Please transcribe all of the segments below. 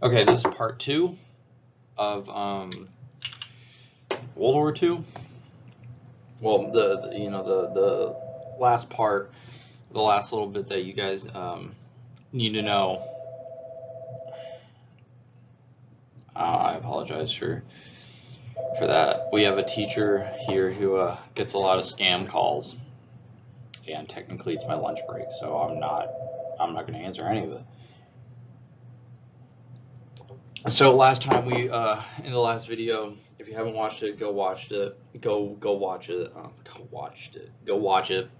Okay, this is part 2 of World War II. Well, the last part, the last little bit that you guys need to know. I apologize for that. We have a teacher here who gets a lot of scam calls, and technically it's my lunch break, so I'm not going to answer any of it. So last time we in the last video, if you haven't watched it, go watch it. Go watch it. Go watch it.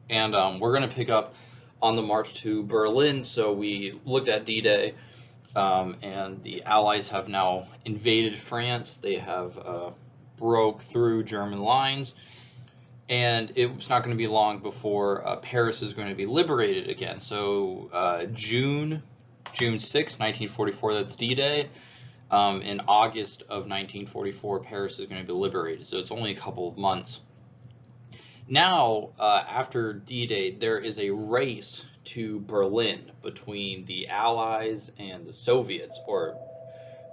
And we're gonna pick up on the march to Berlin. So we looked at D-Day, and the Allies have now invaded France. They have broke through German lines, and it's not going to be long before Paris is going to be liberated again. So June 6, 1944, that's D-Day. In August of 1944, Paris is going to be liberated, so it's only a couple of months. Now, after D-Day, there is a race to Berlin between the Allies and the Soviets, or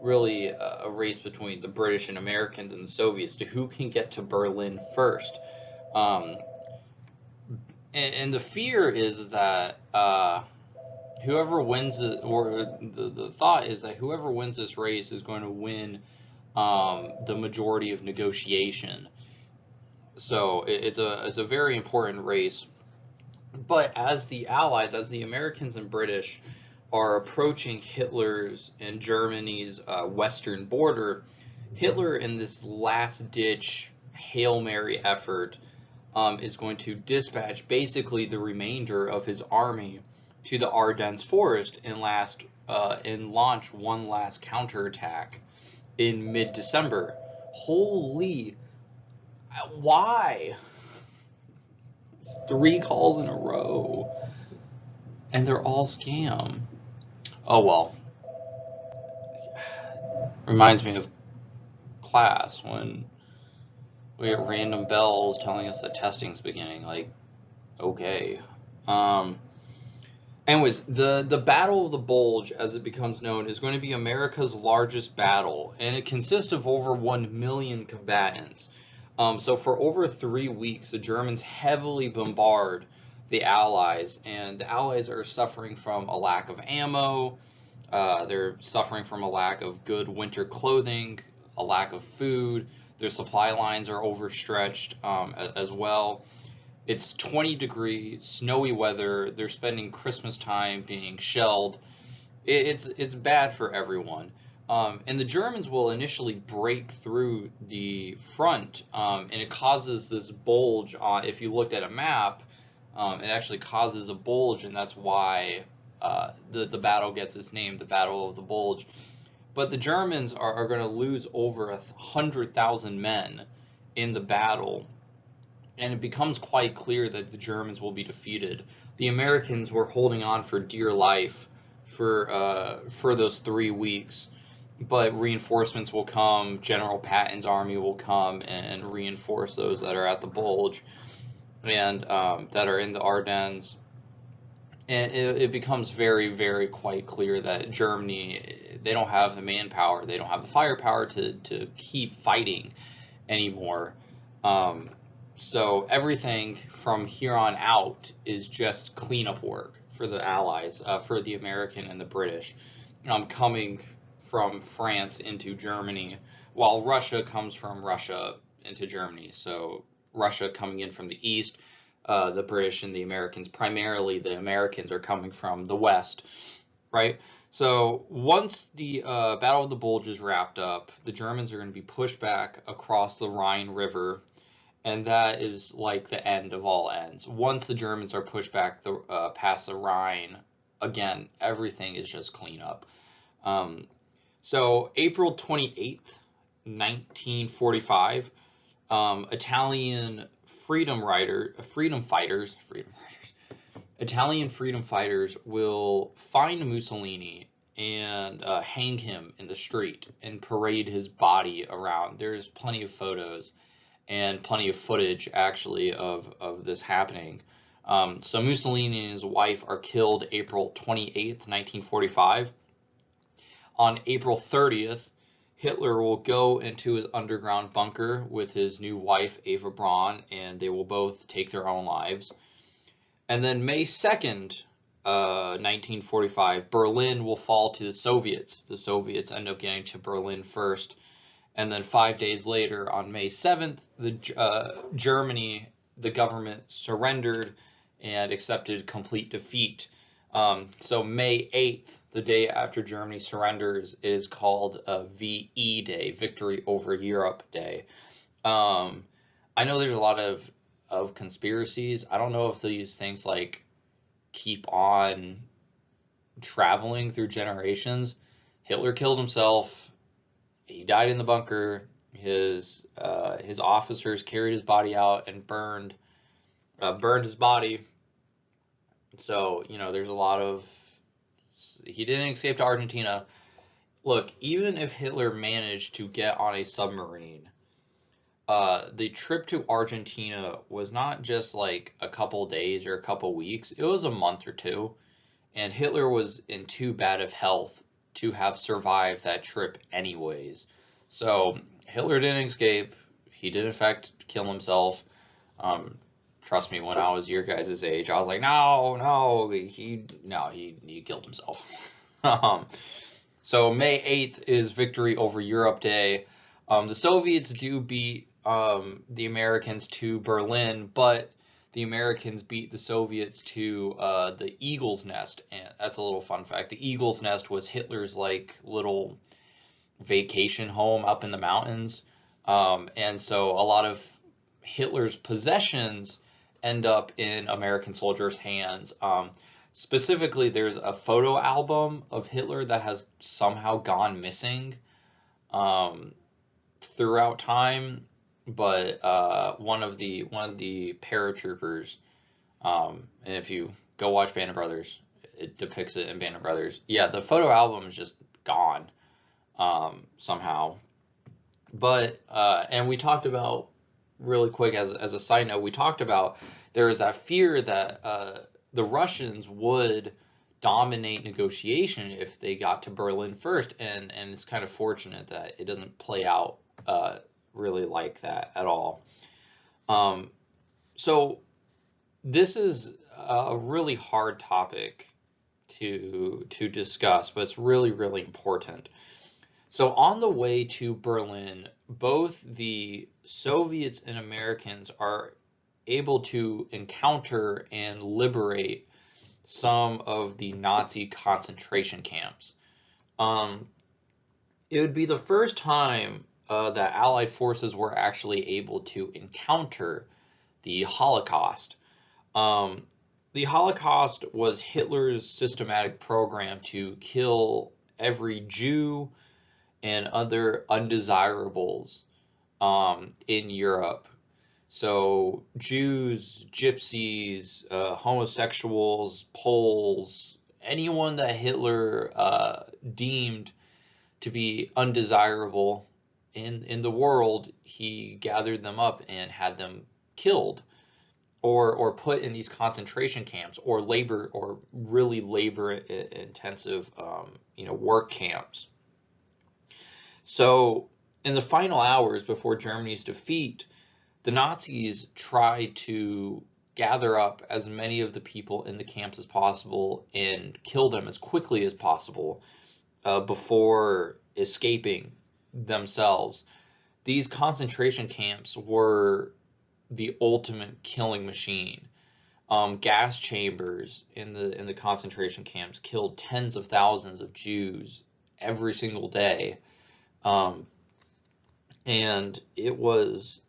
really a race between the British and Americans and the Soviets to who can get to Berlin first. And the fear is that whoever wins it, or the thought is that whoever wins this race is going to win the majority of negotiation. So it's a very important race. But as the Allies, as the Americans and British are approaching Hitler's and Germany's western border, Hitler, in this last-ditch Hail Mary effort, is going to dispatch basically the remainder of his army to the Ardennes forest and launch one last counterattack in mid-December. Holy, why? It's 3 calls in a row, and they're all scam. Oh well. Reminds me of class when we get random bells telling us that testing's beginning. Like, okay. Anyways, the Battle of the Bulge, as it becomes known, is going to be America's largest battle, and it consists of over 1 million combatants. So for over 3 weeks, the Germans heavily bombard the Allies, and the Allies are suffering from a lack of ammo. They're suffering from a lack of good winter clothing, a lack of food. Their supply lines are overstretched as well. It's 20-degree, snowy weather. They're spending Christmas time being shelled. It's bad for everyone. And the Germans will initially break through the front, and it causes this bulge. If you looked at a map, it actually causes a bulge, and that's why the battle gets its name, the Battle of the Bulge. But the Germans are going to lose over 100,000 men in the battle, and it becomes quite clear that the Germans will be defeated. The Americans were holding on for dear life for those 3 weeks, but reinforcements will come. General Patton's army will come and reinforce those that are at the Bulge and that are in the Ardennes. And it becomes very, very quite clear that Germany, they don't have the manpower, they don't have the firepower to keep fighting anymore. So everything from here on out is just cleanup work for the Allies, for the American and the British, coming from France into Germany, while Russia comes from Russia into Germany. So Russia coming in from the east, the British and the Americans, primarily the Americans, are coming from the west, right? So once the Battle of the Bulge is wrapped up, the Germans are going to be pushed back across the Rhine River, and that is like the end of all ends. Once the Germans are pushed back past the Rhine, again, everything is just cleanup. So April 28th, 1945, Italian freedom fighters will find Mussolini and hang him in the street and parade his body around. There's plenty of photos and plenty of footage, actually, of this happening. So Mussolini and his wife are killed April 28th, 1945. On April 30th, Hitler will go into his underground bunker with his new wife, Eva Braun, and they will both take their own lives. And then May 2nd, 1945, Berlin will fall to the Soviets. The Soviets end up getting to Berlin first. And then 5 days later, on May 7th, Germany, the government surrendered and accepted complete defeat. So May 8th, the day after Germany surrenders, is called VE Day, Victory Over Europe Day. I know there's a lot of conspiracies. I don't know if these things like keep on traveling through generations. Hitler killed himself. He died in the bunker. His officers carried his body out and burned his body. So, you know, there's a lot of, he didn't escape to Argentina. Look, even if Hitler managed to get on a submarine, the trip to Argentina was not just like a couple days or a couple weeks. It was a month or two. And Hitler was in too bad of health to have survived that trip anyways. So Hitler didn't escape. He did in fact kill himself. Trust me, when I was your guys' age, I was like, no, he killed himself. So May 8th is Victory Over Europe Day. The Soviets do beat the Americans to Berlin, but the Americans beat the Soviets to the Eagle's Nest, and that's a little fun fact. The Eagle's Nest was Hitler's like little vacation home up in the mountains, and so a lot of Hitler's possessions end up in American soldiers' hands. Specifically, there's a photo album of Hitler that has somehow gone missing throughout time. But one of the paratroopers, and if you go watch Band of Brothers, it depicts it in Band of Brothers. Yeah, the photo album is just gone somehow. But and we talked about really quick as a side note, we talked about there is that fear that the Russians would dominate negotiation if they got to Berlin first, and it's kind of fortunate that it doesn't play out really like that at all. So this is a really hard topic to discuss, but it's really, really important. So on the way to Berlin, both the Soviets and Americans are able to encounter and liberate some of the Nazi concentration camps. It would be the first time that Allied forces were actually able to encounter the Holocaust. The Holocaust was Hitler's systematic program to kill every Jew and other undesirables in Europe. So Jews, gypsies, homosexuals, Poles, anyone that Hitler deemed to be undesirable in the world, he gathered them up and had them killed or put in these concentration camps or really labor intensive work camps. So in the final hours before Germany's defeat, the Nazis tried to gather up as many of the people in the camps as possible and kill them as quickly as possible before escaping themselves. These concentration camps were the ultimate killing machine. Gas chambers in the concentration camps killed tens of thousands of Jews every single day. And it was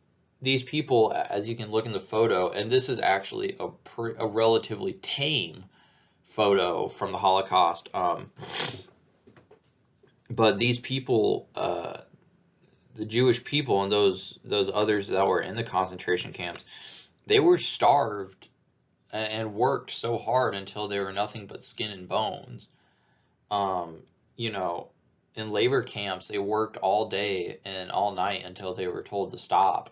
these people, as you can look in the photo, and this is actually a relatively tame photo from the Holocaust. But these people, the Jewish people and those others that were in the concentration camps, they were starved and worked so hard until they were nothing but skin and bones. In labor camps, they worked all day and all night until they were told to stop.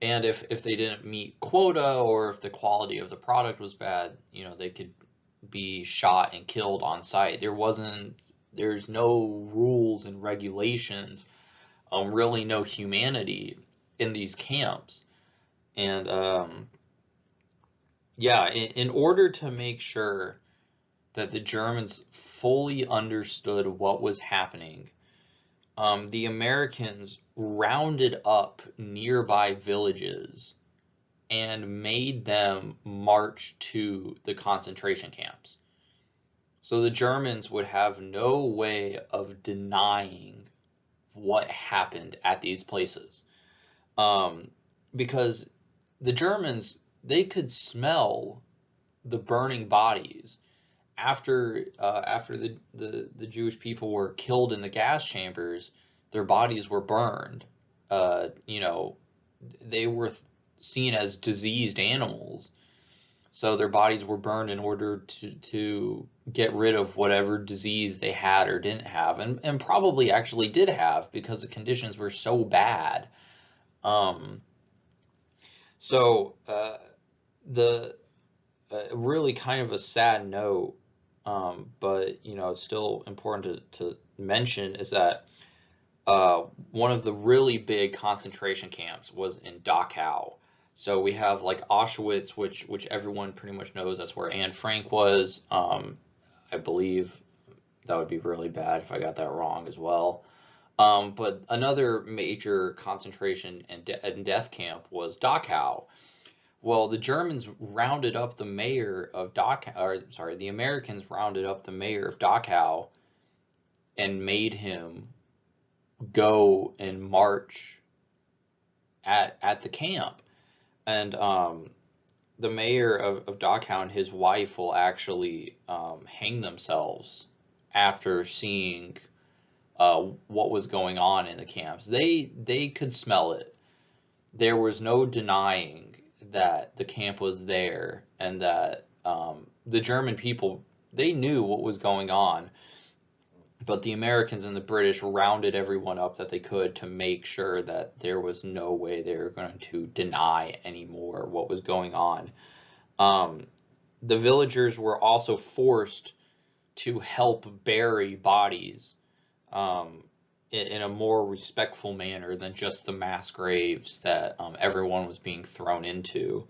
And if they didn't meet quota or if the quality of the product was bad, they could be shot and killed on site. There wasn't There's no rules and regulations, really no humanity in these camps. And yeah, in order to make sure that the Germans fully understood what was happening, the Americans rounded up nearby villages and made them march to the concentration camps. So the Germans would have no way of denying what happened at these places. Um, because the Germans, they could smell the burning bodies after the Jewish people were killed in the gas chambers. Their bodies were burned. You know, they were seen as diseased animals, so their bodies were burned in order to get rid of whatever disease they had or didn't have, and probably actually did have because the conditions were so bad. Um, so the really kind of a sad note, but you know, it's still important to mention is that one of the really big concentration camps was in Dachau. So we have like Auschwitz, which everyone pretty much knows. That's where Anne Frank was. I believe that would be really bad if I got that wrong as well. But another major concentration and death camp was Dachau. Well, the Germans rounded up the mayor of Dachau, or sorry, the Americans rounded up the mayor of Dachau and made him go and march at the camp. And the mayor of Dachau and his wife will actually hang themselves after seeing what was going on in the camps. They could smell it. There was no denying that the camp was there, and that the German people, they knew what was going on, but the Americans and the British rounded everyone up that they could to make sure that there was no way they were going to deny anymore what was going on. Um, the villagers were also forced to help bury bodies um, in a more respectful manner than just the mass graves that everyone was being thrown into.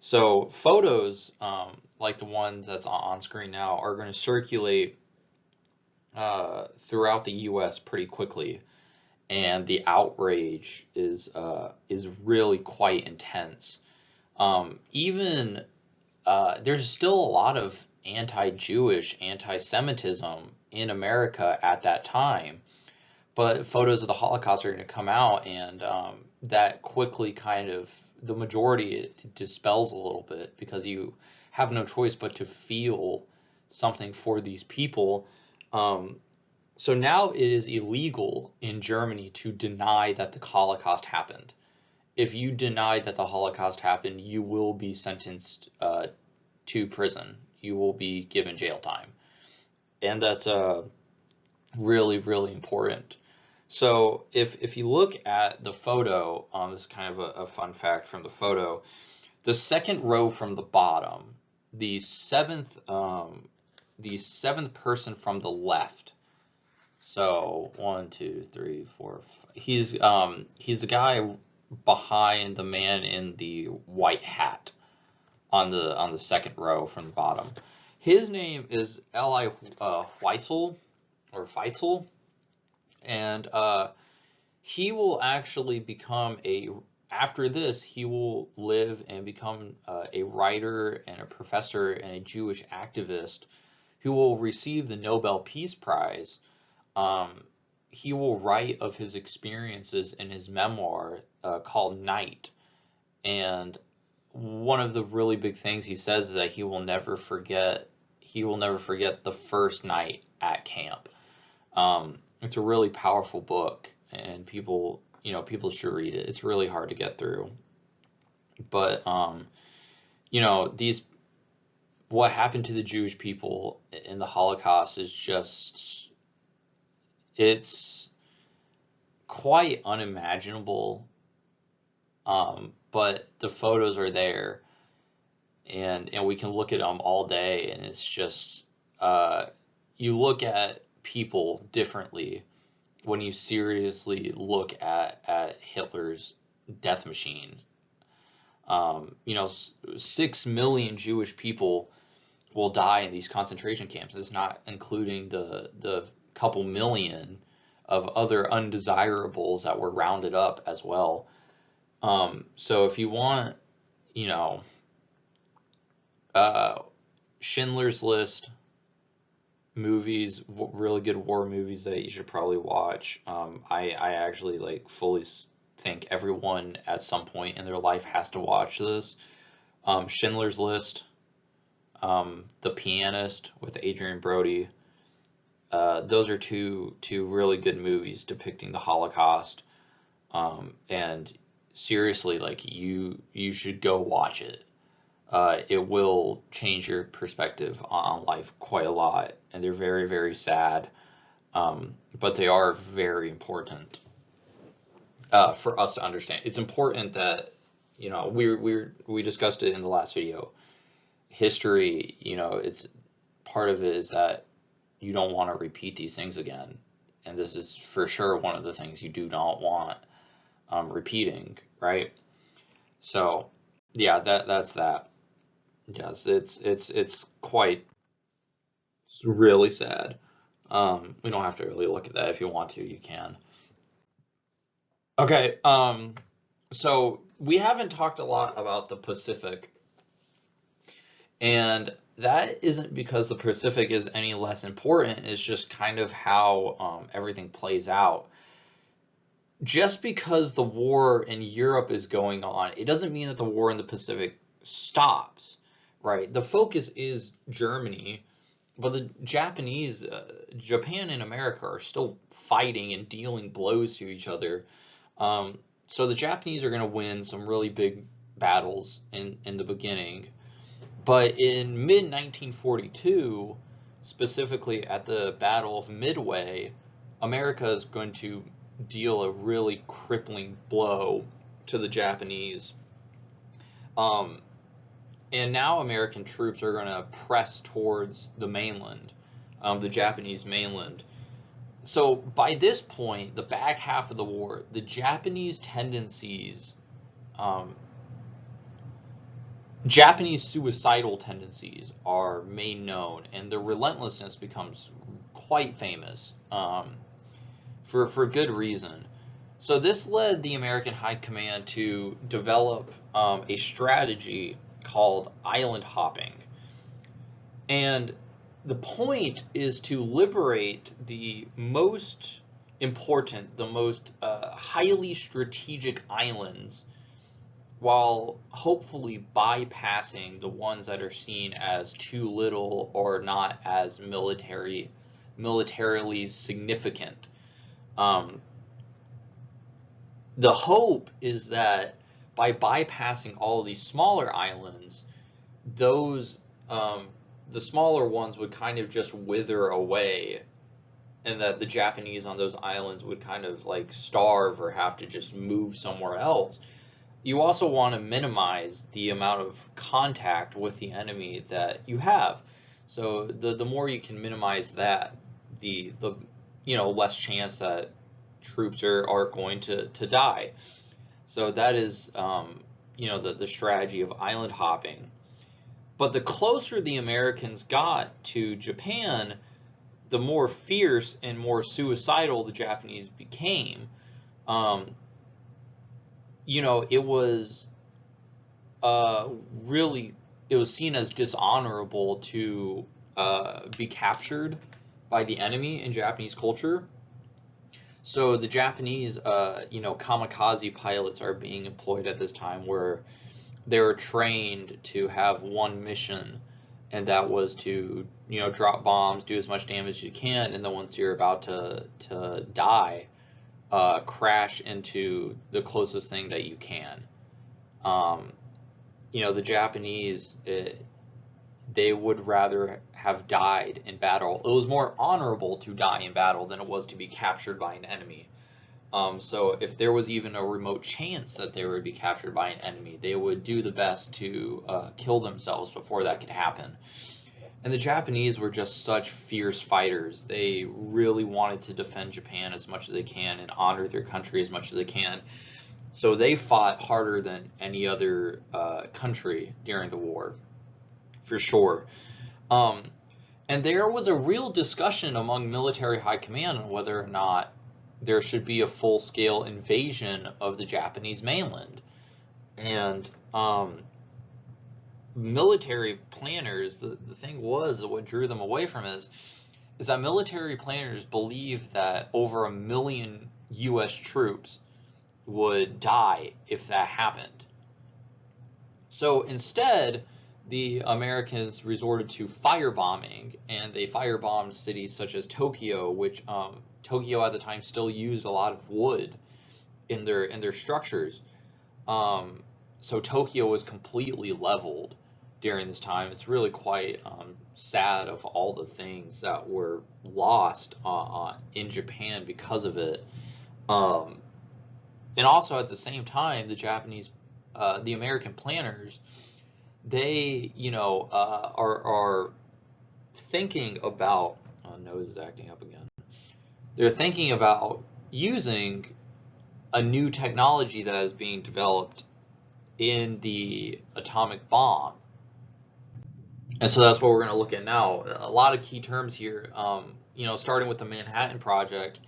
So photos like the ones that's on screen now are going to circulate throughout the U.S. pretty quickly, and the outrage is really quite intense. Even there's still a lot of anti-Jewish, anti-Semitism in America at that time, but photos of the Holocaust are going to come out, and that quickly kind of the majority it dispels a little bit because you have no choice but to feel something for these people. Um, so now it is illegal in Germany to deny that the Holocaust happened. If you deny that the Holocaust happened, you will be sentenced to prison. You will be given jail time, and that's really, really important. So if you look at the photo, this is kind of a fun fact from the photo. The second row from the bottom, the seventh person from the left. So 1, 2, 3, 4, 5. He's the guy behind the man in the white hat on the second row from the bottom. His name is Eli Wiesel or Faisal, and he will actually become after this, he will live and become a writer and a professor and a Jewish activist who will receive the Nobel Peace Prize. He will write of his experiences in his memoir called Night. And one of the really big things he says is that he will never forget the first night at camp. It's a really powerful book, and people should read it. It's really hard to get through. But what happened to the Jewish people in the Holocaust is just, it's quite unimaginable. But the photos are there, and we can look at them all day, and it's just you look at people differently when you seriously look at Hitler's death machine. 6 million Jewish people will die in these concentration camps. It's not including the couple million of other undesirables that were rounded up as well. So if you want, Schindler's List movies, really good war movies that you should probably watch. I actually fully think everyone at some point in their life has to watch this. Schindler's List, The Pianist with Adrian Brody. Those are two really good movies depicting the Holocaust. And seriously, you should go watch it. It will change your perspective on life quite a lot, and they're very, very sad, but they are very important for us to understand. It's important that, we discussed it in the last video. History, it's part of it is that you don't want to repeat these things again, and this is for sure one of the things you do not want repeating, right? So, yeah, that's that. Yes, it's quite really sad. We don't have to really look at that. If you want to, you can. Okay, so we haven't talked a lot about the Pacific, and that isn't because the Pacific is any less important. It's just kind of how everything plays out. Just because the war in Europe is going on, it doesn't mean that the war in the Pacific stops. Right, the focus is Germany, but the Japanese, Japan and America are still fighting and dealing blows to each other. So the Japanese are going to win some really big battles in the beginning. But in mid-1942, specifically at the Battle of Midway, America is going to deal a really crippling blow to the Japanese. And now American troops are going to press towards the mainland, the Japanese mainland. So by this point, the back half of the war, the Japanese tendencies, Japanese suicidal tendencies are made known, and their relentlessness becomes quite famous for good reason. So this led the American High Command to develop a strategy called island hopping. And the point is to liberate the most important, the most highly strategic islands, while hopefully bypassing the ones that are seen as too little or not as militarily significant. The hope is that by bypassing all of these smaller islands, those the smaller ones would kind of just wither away, and that the Japanese on those islands would kind of starve or have to just move somewhere else. You also want to minimize the amount of contact with the enemy that you have. So the more you can minimize that, the less chance that troops are going to die. So that is, the strategy of island hopping. But the closer the Americans got to Japan, the more fierce and more suicidal the Japanese became. It was it was seen as dishonorable to be captured by the enemy in Japanese culture. So the Japanese, kamikaze pilots are being employed at this time, where they're trained to have one mission, and that was to, drop bombs, do as much damage as you can, and then once you're about to die, crash into the closest thing that you can. The Japanese, they would rather have died in battle. It was more honorable to die in battle than it was to be captured by an enemy. So if there was even a remote chance that they would be captured by an enemy, they would do the best to kill themselves before that could happen. And the Japanese were just such fierce fighters. They really wanted to defend Japan as much as they can and honor their country as much as they can. So they fought harder than any other country during the war, for sure. Um, and there was a real discussion among military high command on whether or not there should be a full-scale invasion of the Japanese mainland. And military planners, the thing was, what drew them away from is that military planners believed that over 1 million U.S. troops would die if that happened. So instead, the Americans resorted to firebombing, and they firebombed cities such as Tokyo, which Tokyo at the time still used a lot of wood in their structures. So Tokyo was completely leveled during this time. It's really quite sad of all the things that were lost in Japan because of it. And also at the same time, the American planners, they, are thinking about, oh, nose is acting up again. They're thinking about using a new technology that is being developed in the atomic bomb. And so that's what we're going to look at now. A lot of key terms here, starting with the Manhattan Project.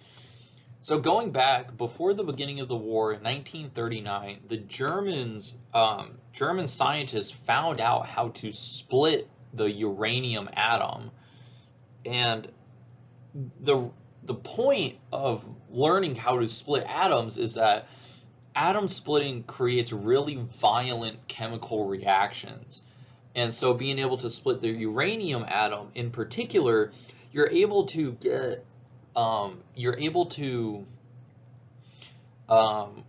So going back, before the beginning of the war in 1939, the German scientists found out how to split the uranium atom. And the point of learning how to split atoms is that atom splitting creates really violent chemical reactions. And so being able to split the uranium atom in particular, you're able to get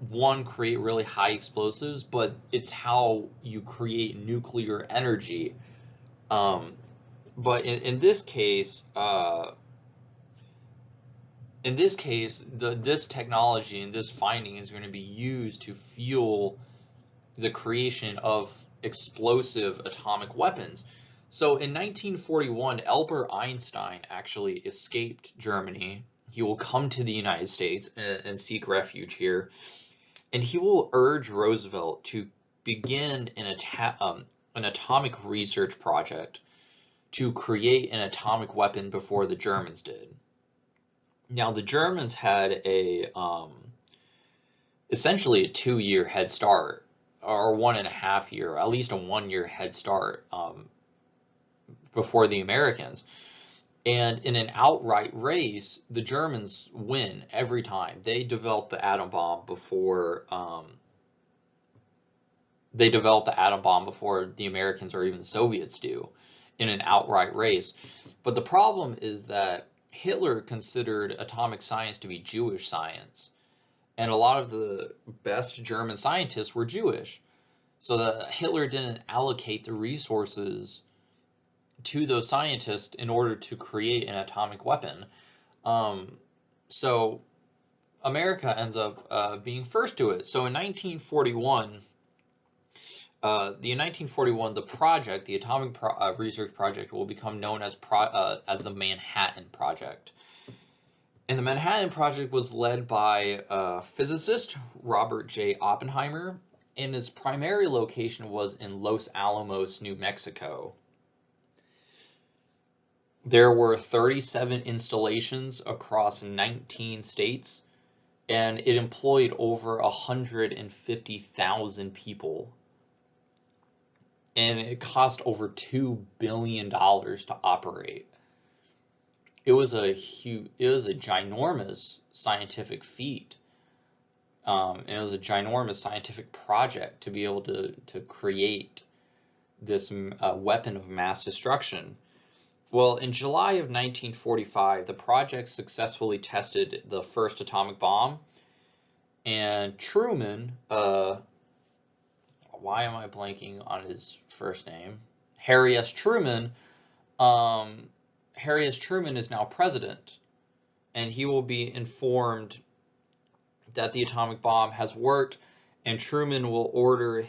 one, create really high explosives, but it's how you create nuclear energy. But in this case, this technology and this finding is going to be used to fuel the creation of explosive atomic weapons. So in 1941, Albert Einstein actually escaped Germany. He will come to the United States and seek refuge here, and he will urge Roosevelt to begin an atomic research project to create an atomic weapon before the Germans did. Now, the Germans had essentially a 2-year head start, or 1.5 year, at least a 1-year head start before the Americans. And in an outright race, the Germans win every time. They developed the atom bomb before the Americans or even the Soviets do, in an outright race. But the problem is that Hitler considered atomic science to be Jewish science, and a lot of the best German scientists were Jewish. So Hitler didn't allocate the resources to those scientists in order to create an atomic weapon. So America ends up being first to it. So in 1941, the project, the atomic research project, will become known as the Manhattan Project. And the Manhattan Project was led by physicist Robert J. Oppenheimer, and its primary location was in Los Alamos, New Mexico. There were 37 installations across 19 states, and it employed over 150,000 people. And it cost over $2 billion to operate. It was a ginormous scientific feat. And it was a ginormous scientific project to be able to create this weapon of mass destruction. Well, in July of 1945, the project successfully tested the first atomic bomb, and Truman, why am I blanking on his first name? Harry S. Truman. Harry S. Truman is now president, and he will be informed that the atomic bomb has worked, and Truman will order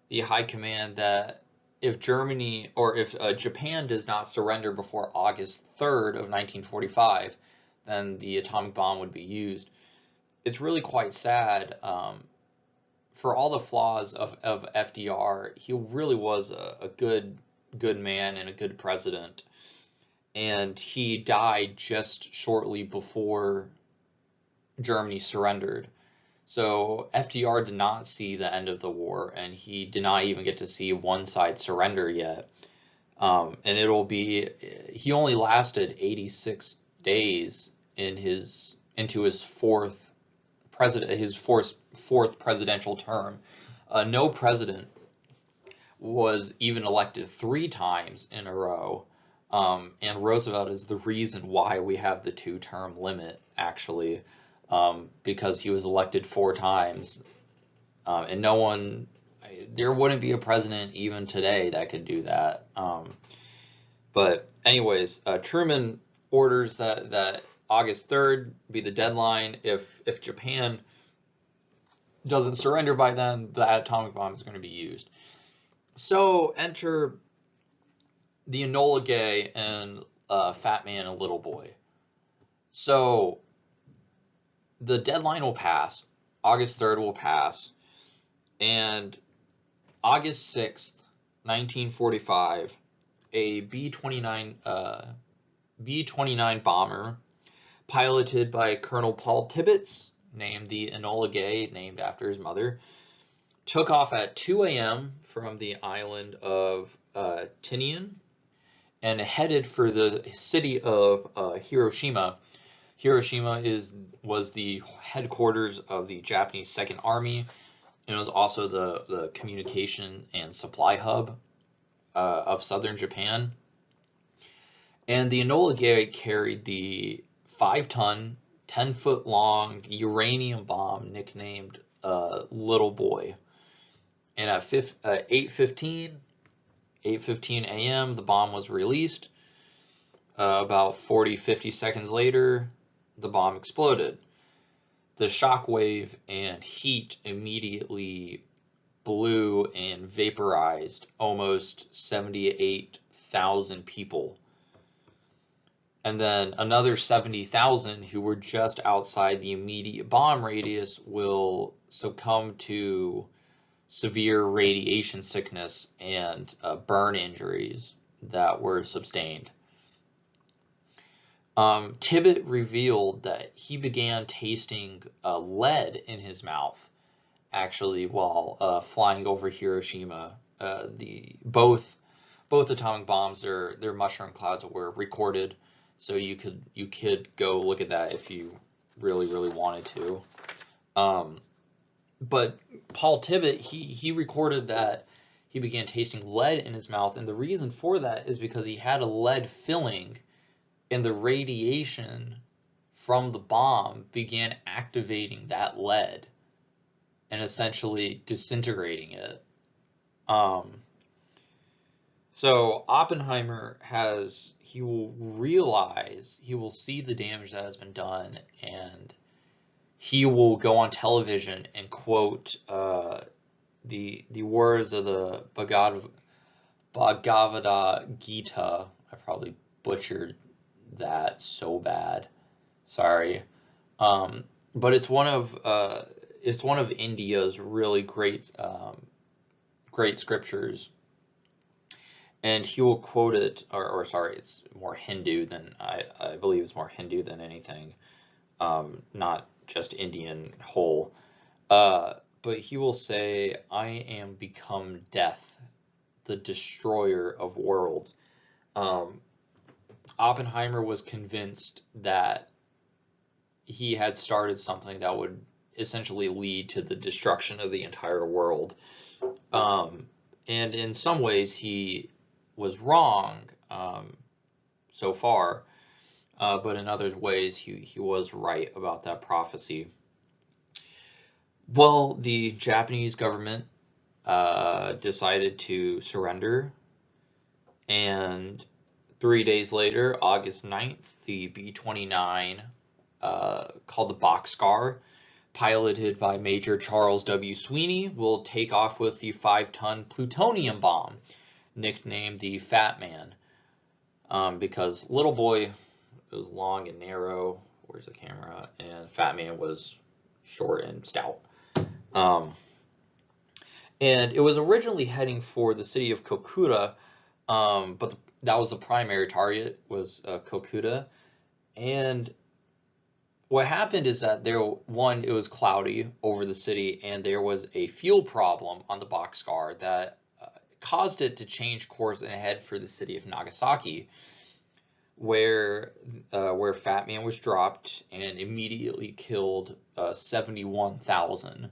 the high command that if Germany or if Japan does not surrender before August 3rd of 1945, then the atomic bomb would be used. It's really quite sad. For all the flaws of FDR, he really was a good man and a good president. And he died just shortly before Germany surrendered. So FDR did not see the end of the war, and he did not even get to see one side surrender yet. And he only lasted 86 days into his fourth presidential term. No president was even elected 3 times in a row. And Roosevelt is the reason why we have the 2-term limit, actually. Because he was elected 4 times, and there wouldn't be a president even today that could do that. But anyways, Truman orders that August 3rd be the deadline. If Japan doesn't surrender by then, the atomic bomb is going to be used. So enter the Enola Gay and Fat Man and Little Boy. So the deadline will pass, August 3rd will pass, and August 6th, 1945, a B-29 bomber piloted by Colonel Paul Tibbets, named the Enola Gay, named after his mother, took off at 2 a.m. from the island of Tinian and headed for the city of Hiroshima. Hiroshima was the headquarters of the Japanese Second Army, and it was also the communication and supply hub of southern Japan. And the Enola Gay carried the 5-ton, 10-foot-long uranium bomb nicknamed Little Boy. And at 8:15 a.m., the bomb was released. About 40-50 seconds later, the bomb exploded. The shockwave and heat immediately blew and vaporized almost 78,000 people. And then another 70,000 who were just outside the immediate bomb radius will succumb to severe radiation sickness and burn injuries that were sustained. Tibbet revealed that he began tasting lead in his mouth, actually, while flying over Hiroshima. Both atomic bombs, their mushroom clouds were recorded, so you could go look at that if you really wanted to. But Paul Tibbet, he recorded that he began tasting lead in his mouth, and the reason for that is because he had a lead filling, and the radiation from the bomb began activating that lead and essentially disintegrating it. So Oppenheimer he will see the damage that has been done, and he will go on television and quote the words of the Bhagavad Gita. I probably butchered that so bad, sorry, but it's one of India's really great scriptures, and he will quote it, or sorry, it's more Hindu than I believe it's more Hindu than anything, not just Indian whole, but he will say, "I am become death, the destroyer of worlds." Oppenheimer was convinced that he had started something that would essentially lead to the destruction of the entire world. And in some ways, he was wrong so far, but in other ways, he was right about that prophecy. Well, the Japanese government decided to surrender, and 3 days later, August 9th, the B-29, called the Bockscar, piloted by Major Charles W. Sweeney, will take off with the 5-ton plutonium bomb, nicknamed the Fat Man, because Little Boy was long and narrow. Where's the camera? And Fat Man was short and stout. And it was originally heading for the city of Kokuda, but that was the primary target, was Kokuda. And what happened is that it was cloudy over the city, and there was a fuel problem on the boxcar that caused it to change course and head for the city of Nagasaki, where Fat Man was dropped and immediately killed 71,000.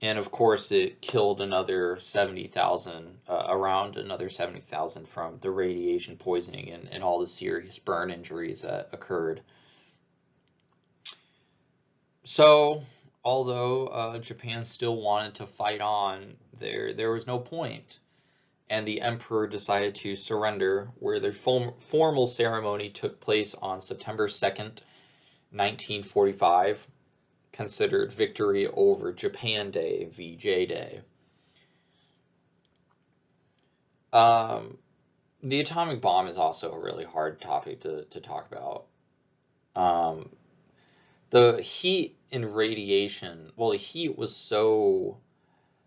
And of course, it killed another 70,000, around another 70,000 from the radiation poisoning and all the serious burn injuries that occurred. So, although Japan still wanted to fight on, there was no point, and the emperor decided to surrender, where the formal ceremony took place on September 2nd, 1945, considered victory over Japan Day, VJ Day. The atomic bomb is also a really hard topic to talk about. The heat and radiation, well, the heat was so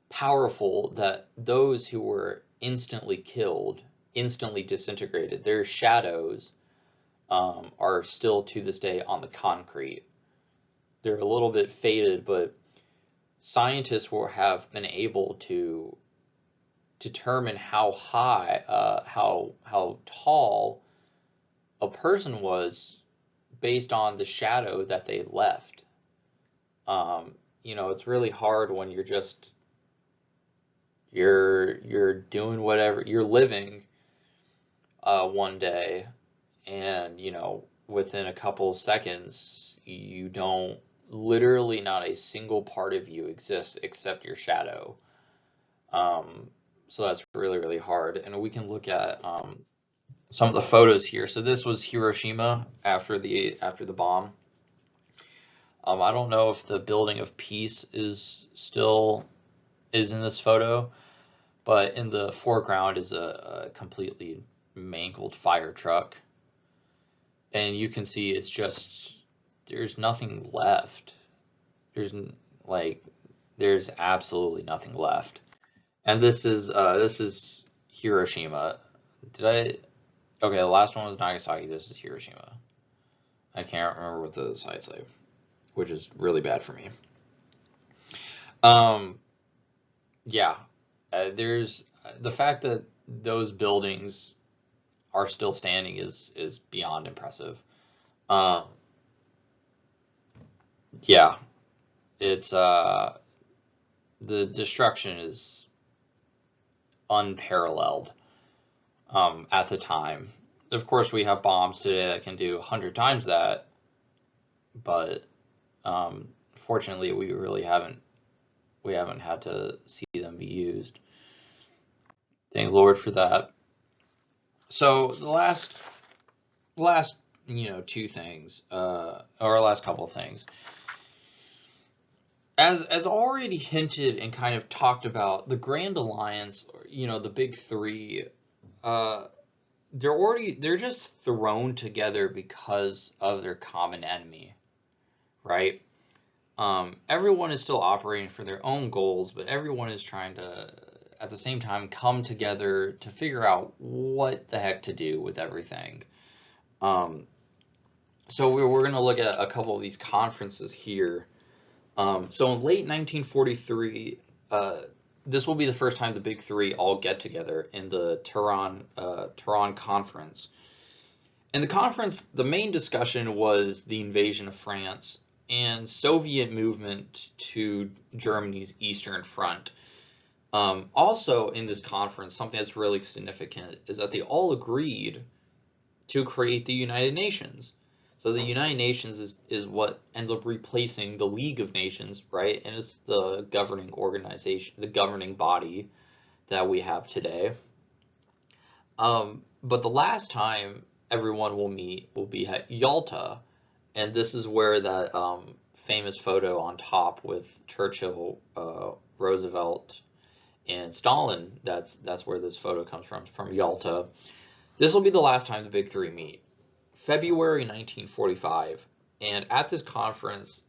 powerful that those who were instantly killed, instantly disintegrated, their shadows are still to this day on the concrete. They're a little bit faded, but scientists will have been able to determine how high, how tall a person was based on the shadow that they left. You know, it's really hard when you're doing whatever, you're living one day, and you know, within a couple of seconds, you don't, literally not a single part of you exists except your shadow. So that's really, really hard. And we can look at some of the photos here. So this was Hiroshima after the bomb. I don't know if the Building of Peace is in this photo, but in the foreground is a completely mangled fire truck, and you can see it's just, there's nothing left. There's absolutely nothing left. And this is Hiroshima. Okay, the last one was Nagasaki. This is Hiroshima. I can't remember what the sites say, which is really bad for me. Yeah, there's the fact that those buildings are still standing is beyond impressive. Yeah, it's the destruction is unparalleled at the time. Of course, we have bombs today that can do 100 times that, but fortunately, we really haven't had to see them be used. Thank Lord for that. So the last two things, or last couple of things, as already hinted and kind of talked about, the Grand Alliance, the big three, they're just thrown together because of their common enemy, right? Everyone is still operating for their own goals, but everyone is trying to, at the same time, come together to figure out what the heck to do with everything. So we're going to look at a couple of these conferences here. So in late 1943, this will be the first time the big three all get together in the Tehran Conference. In the conference, the main discussion was the invasion of France and Soviet movement to Germany's Eastern Front. Also in this conference, something that's really significant is that they all agreed to create the United Nations. So the United Nations is what ends up replacing the League of Nations, right? And it's the governing organization, the governing body that we have today. But the last time everyone will meet will be at Yalta, and this is where that famous photo on top with Churchill, Roosevelt, and Stalin. That's where this photo comes from Yalta. This will be the last time the big three meet. February 1945, and at this conference,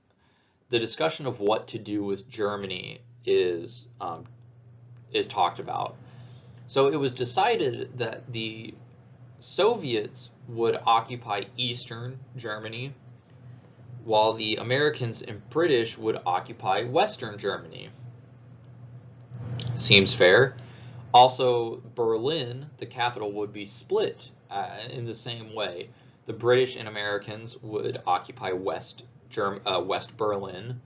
the discussion of what to do with Germany is talked about. So it was decided that the Soviets would occupy eastern Germany, while the Americans and British would occupy western Germany. Seems fair. Also, Berlin, the capital, would be split in the same way. The British and Americans would occupy West Berlin,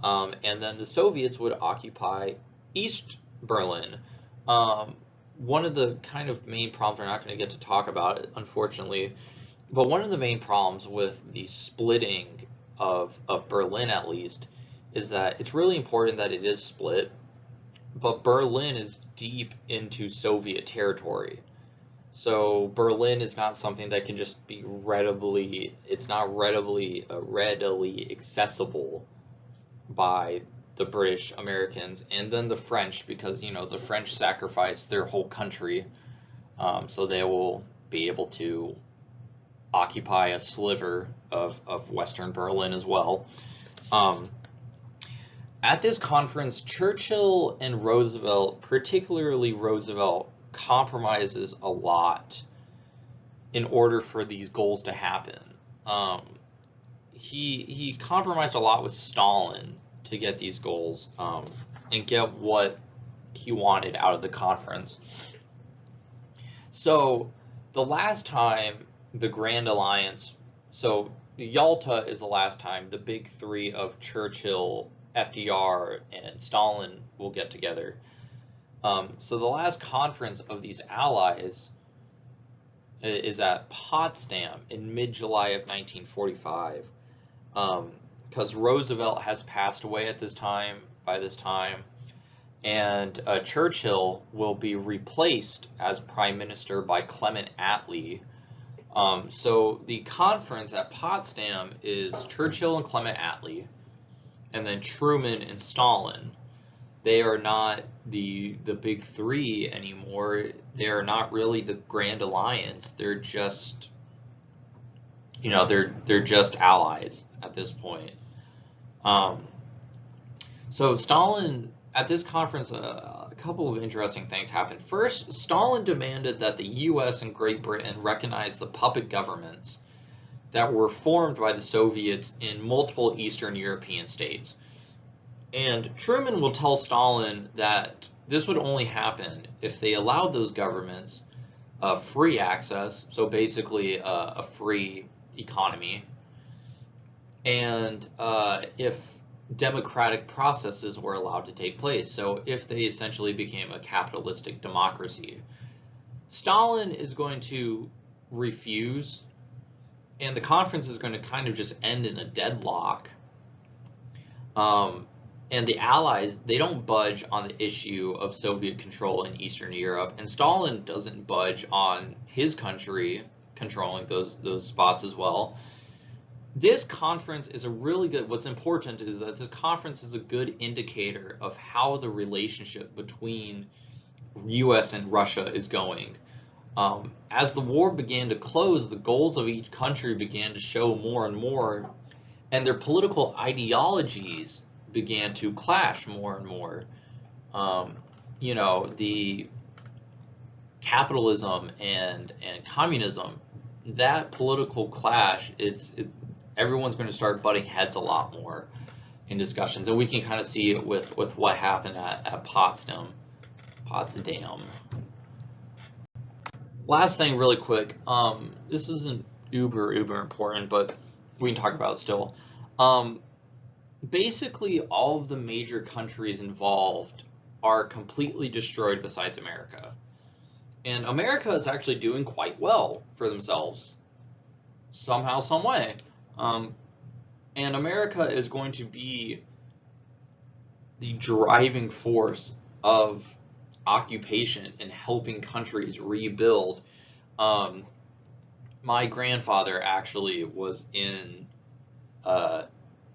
and then the Soviets would occupy East Berlin. One of the kind of main problems, we're not going to get to talk about it, unfortunately, but one of the main problems with the splitting of Berlin, at least, is that it's really important that it is split, but Berlin is deep into Soviet territory. So Berlin is not something that can just be it's not readily accessible by the British, Americans, and then the French, because, you know, the French sacrificed their whole country, so they will be able to occupy a sliver of Western Berlin as well. At this conference, Churchill and Roosevelt, particularly Roosevelt, compromises a lot in order for these goals to happen. He compromised a lot with Stalin to get these goals and get what he wanted out of the conference. So the last time the Grand Alliance, so Yalta is the last time the big three of Churchill, FDR, and Stalin will get together. So the last conference of these allies is at Potsdam in mid-July of 1945, because Roosevelt has passed away by this time, and Churchill will be replaced as prime minister by Clement Attlee. So the conference at Potsdam is Churchill and Clement Attlee, and then Truman and Stalin. They are not the big three anymore. They are not really the Grand Alliance. They're just, you know, they're just allies at this point. So Stalin, at this conference, a couple of interesting things happened. First, Stalin demanded that the U.S. and Great Britain recognize the puppet governments that were formed by the Soviets in multiple Eastern European states. And Truman will tell Stalin that this would only happen if they allowed those governments free access, so basically a free economy, and if democratic processes were allowed to take place, so if they essentially became a capitalistic democracy. Stalin is going to refuse, and the conference is going to kind of just end in a deadlock. And the Allies, they don't budge on the issue of Soviet control in Eastern Europe, and Stalin doesn't budge on his country controlling those spots as well. This conference is a really good, what's important is that this conference is a good indicator of how the relationship between US and Russia is going. As the war began to close, the goals of each country began to show more and more, and their political ideologies began to clash more and more. You know, the capitalism and communism, that political clash, it's everyone's going to start butting heads a lot more in discussions, and we can kind of see it with what happened at Potsdam. Last thing really quick, this isn't uber important, but we can talk about it still. Basically, all of the major countries involved are completely destroyed besides America. And America is actually doing quite well for themselves, somehow, some way. And America is going to be the driving force of occupation and helping countries rebuild. My grandfather actually was in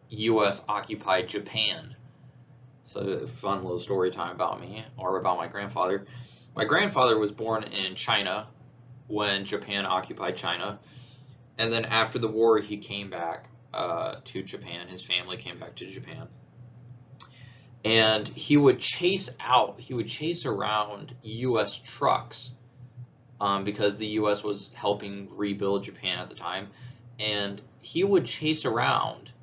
U.S. occupied Japan. So a fun little story time about me, or about my grandfather. My grandfather was born in China when Japan occupied China, and then after the war he came back to Japan. His family came back to Japan, and he would chase around U.S. trucks, because the U.S. was helping rebuild Japan at the time, and he would chase around.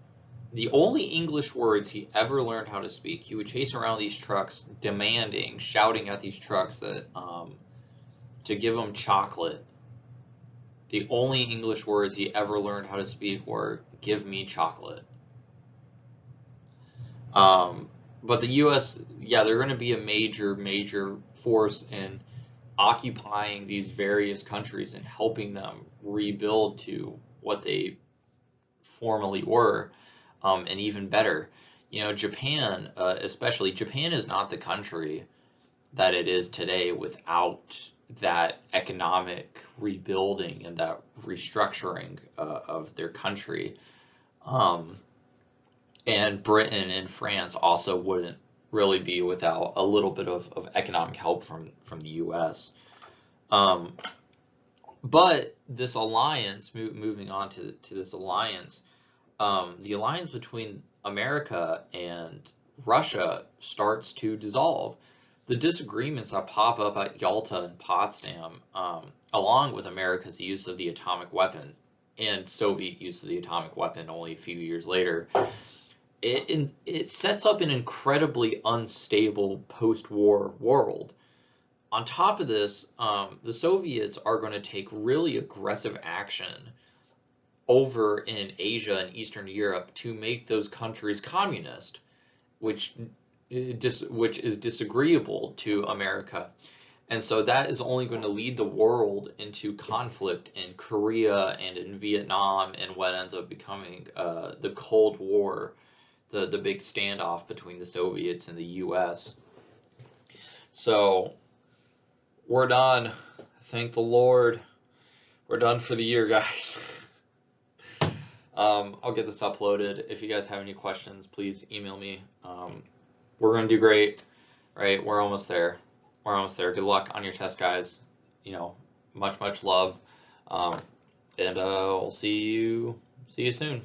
The only English words he ever learned how to speak, he would chase around these trucks, shouting at these trucks that to give them chocolate. The only English words he ever learned how to speak were "give me chocolate." But the U.S., yeah, they're going to be a major force in occupying these various countries and helping them rebuild to what they formerly were, and even better. Japan, especially, Japan is not the country that it is today without that economic rebuilding and that restructuring of their country. And Britain and France also wouldn't really be without a little bit of economic help from the U.S. But this alliance, moving on to this alliance, the alliance between America and Russia starts to dissolve. The disagreements that pop up at Yalta and Potsdam, along with America's use of the atomic weapon and Soviet use of the atomic weapon only a few years later, it sets up an incredibly unstable post-war world. On top of this, the Soviets are going to take really aggressive action over in Asia and Eastern Europe to make those countries communist, which is disagreeable to America. And so that is only going to lead the world into conflict in Korea and in Vietnam, and what ends up becoming the Cold War, the big standoff between the Soviets and the US. So we're done. Thank the Lord. We're done for the year, guys. I'll get this uploaded. If you guys have any questions, please email me. We're going to do great, right? We're almost there. We're almost there. Good luck on your test, guys. Much love. And we'll see you soon.